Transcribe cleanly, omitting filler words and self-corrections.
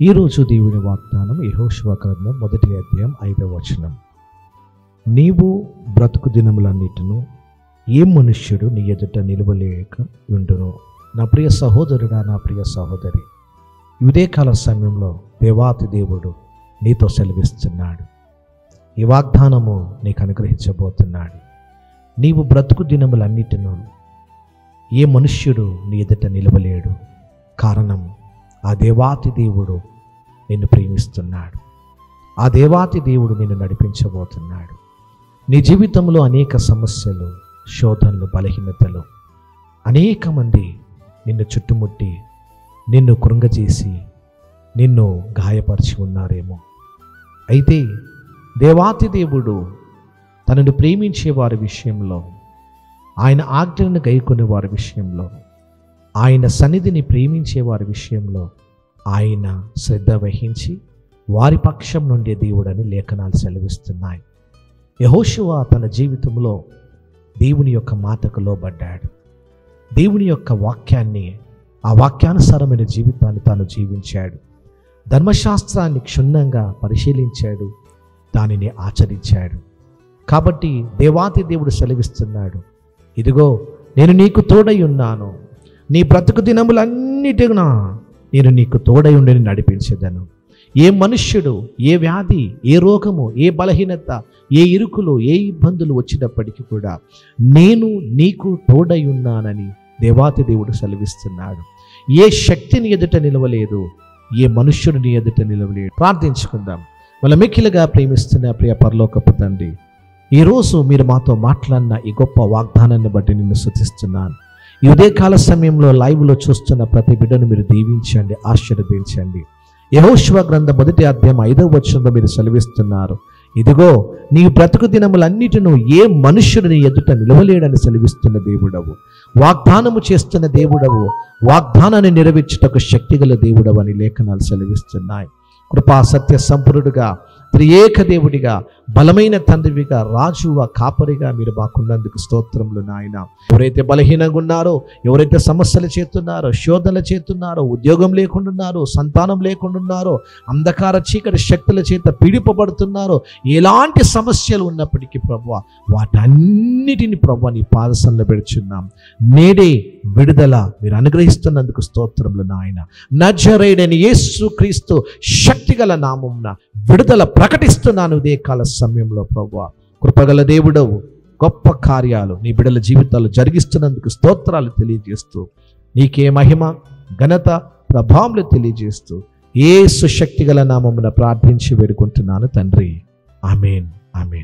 ఈరోజు దేవుని వాగ్దానం యెహోషువ గ్రంథం 1వ అధ్యాయం 5వ వచనం. నీవు బ్రతుకు దినములన్నిటిను ఏ మనుష్యుడు నీ ఎదుట నిలవలేక ఉండును. నా ప్రియ సహోదరుడా, నా ప్రియ సహోదరి, ఉదయకాల సమయంలో దేవాతి దేవుడు నీతో సెలవిస్తున్నాడు. ఈ వాగ్దానము నీకు అనుగ్రహించబోతున్నాడు. నీవు బ్రతుకు దినములన్నిటిను ఏ మనుష్యుడు నీ ఎదుట నిలవలేడు. కారణం, ఆ దేవాతి దేవుడు నిన్ను ప్రేమిస్తున్నాడు. ఆ దేవాతి దేవుడు నిన్ను నడిపించబోతున్నాడు. నీ జీవితంలో అనేక సమస్యలు, శోధనలు, బలహీనతలు, అనేక మంది నిన్ను చుట్టుముట్టి నిన్ను కృంగజేసి నిన్ను గాయపరిచి ఉన్నారేమో. అయితే దేవాతి దేవుడు తనను ప్రేమించే వారి విషయంలో, ఆయన ఆజ్ఞలను గైకొనే వారి విషయంలో, ఆయన సన్నిధిని ప్రేమించే వారి విషయంలో ఆయన శ్రద్ధ వహించి వారి పక్షం నుండి దేవుడని లేఖనాలు సెలవిస్తున్నాయి. యెహోషువ తన జీవితంలో దేవుని యొక్క మాటకు లోబడ్డాడు. దేవుని యొక్క వాక్యాన్ని, ఆ వాక్యానుసారమైన జీవితాన్ని తాను జీవించాడు. ధర్మశాస్త్రాన్ని క్షుణ్ణంగా పరిశీలించాడు, దానిని ఆచరించాడు. కాబట్టి దేవాతి దేవుడు సెలవిస్తున్నాడు, ఇదిగో నేను నీకు తోడై ఉన్నాను, నీ బ్రతుకు దినములన్నిటినా నేను నీకు తోడై ఉండి నడిపించేదను. ఏ మనుష్యుడు, ఏ వ్యాధి, ఏ రోగము, ఏ బలహీనత, ఏ ఇరుకులు, ఏ ఇబ్బందులు వచ్చినప్పటికీ కూడా నేను నీకు తోడై ఉన్నానని దేవాతి దేవుడు సెలవిస్తున్నాడు. ఏ శక్తిని ఎదుట నిలవలేదు, ఏ మనుష్యుడిని ఎదుట నిలవలేడు. ప్రార్థించుకుందాం. వాళ్ళ మిక్కిలుగా ప్రేమిస్తున్న ప్రియ పరలోకపు తండ్రి, ఈరోజు మీరు మాతో మాట్లాడిన ఈ గొప్ప వాగ్దానాన్ని బట్టి నిన్ను స్తుతిస్తున్నాను. ఈ ఉదయకాల సమయంలో లైవ్లో చూస్తున్న ప్రతి బిడ్డను మీరు దీవించండి, ఆశీర్వదించండి. యెహోషువ గ్రంథం 1వ అధ్యాయం 5వ వచనంలో మీరు సెలవిస్తున్నారు, ఇదిగో నీ బ్రతుకు దినములన్నిటిను ఏ మనుష్యుడిని ఎదుట నిలవలేడని సెలవిస్తున్న దేవుడవు, వాగ్దానము చేస్తున్న దేవుడవు, వాగ్దానాన్ని నెరవేర్చుటకు శక్తిగల దేవుడవు అని లేఖనాలు సెలవిస్తున్నాయి. కృపా సత్య సంపూర్ణుడుగా, త్రియేక దేవుడిగా, బలమైన తండ్రివిగా, రాజుగా, కాపరిగా మీరు మాకున్నందుకు స్తోత్రములు నాయన. ఎవరైతే బలహీనంగా ఉన్నారో, ఎవరైతే సమస్యలు చేస్తున్నారో, శోధనలు చేస్తున్నారో, ఉద్యోగం లేకుండా ఉన్నారో, సంతానం లేకుండా ఉన్నారో, అంధకార చీకటి శక్తుల చేత పీడిపబడుతున్నారో, ఎలాంటి సమస్యలు ఉన్నప్పటికీ ప్రభువా, వాటన్నిటిని ప్రభువా నీ పాదసంలో పెడుచున్నాం. నేడే విడుదల మీరు అనుగ్రహిస్తున్నందుకు స్తోత్రములు నాయన. నజరేయుడైన యేసు క్రీస్తు శక్తిగల నామమున విడుదల ప్రకటిస్తున్నాను ఇదే కాల సమయంలో. ప్రభువా, కృపగల దేవుడవు, గొప్ప కార్యాలు నీ బిడ్డల జీవితాలు జరిగిస్తున్నందుకు స్తోత్రాలు తెలియజేస్తూ, నీకే మహిమ, ఘనత, ప్రభావములు తెలియజేస్తూ యేసు శక్తిగల నామమున ప్రార్థించి వేడుకుంటున్నాను తండ్రి. ఆమేన్, ఆమేన్.